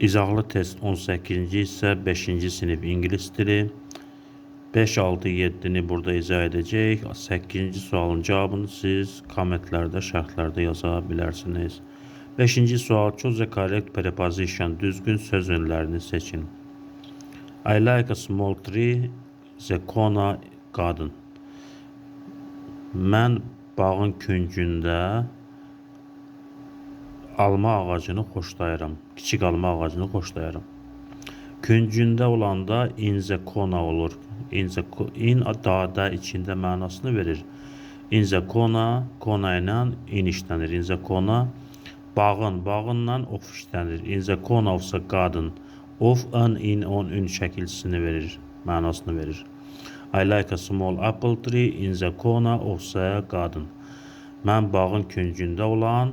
İzahlı test 18-ci hissə 5-ci sinif ingilis dili. 5, 6, 7-ni burada izah edəcək. 8-ci sualın cavabını siz kommentlərdə, şərhlərdə yaza bilərsiniz. 5-ci sual. Choose the correct preposition. Düzgün söz önlərini seçin. I like a small tree. The corner garden. Mən bağın küncündə alma ağacını xoşlayıram. Kiçik alma ağacını xoşlayıram. Küncündə olanda in the corner olur. In dağda içində mənasını verir. In the corner, corner ilə in işlənir. In the corner, bağınla of işlənir. In the corner of the garden, of an in on ün şəkilçisini verir, mənasını verir. I like a small apple tree in the corner of the garden. Mən bağın küncündə olan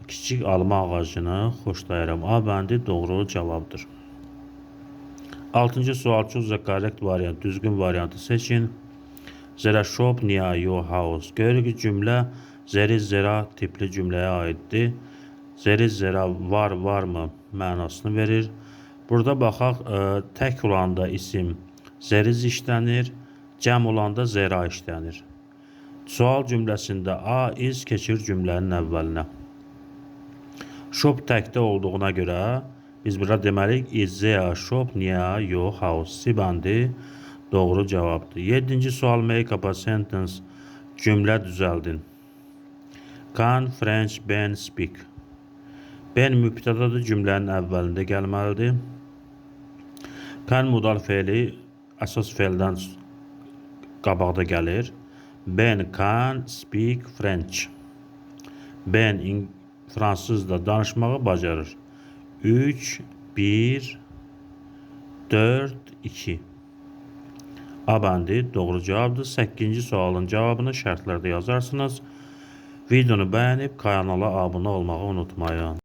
kiçik alma ağacını xoşlayıram. A bəndi doğru cavabdır. 6-cı sual. Choose the correct variant. Düzgün variantı seçin. There is shop near your house. Görürük ki, cümlə zera tipli cümləyə aiddir. Zera varmı mənasını verir. Burada baxaq, tək olanda isim zeriz işlənir, cəm olanda zera işlənir. Sual cümləsində a, is keçir cümlənin əvvəlinə. Shop təkdə olduğuna görə biz burada deməliyik is there a shop near your house. C bəndi doğru cavabdır. 7-ci sual. Make up a sentence. Cümlə düzəldin. Can French Ben speak? Ben mübtədadır, cümlənin əvvəlində gəlməlidir. Can modal feili əsas feildən qabaqda gəlir. Ben can speak French. Ben fransızca danışmağı bacarır. 3, 1, 4, 2. A bəndi doğru cavabdır. 8-ci sualın cavabını şərtlərdə yazarsınız. Videonu bəyənib kanala abunə olmağı unutmayın.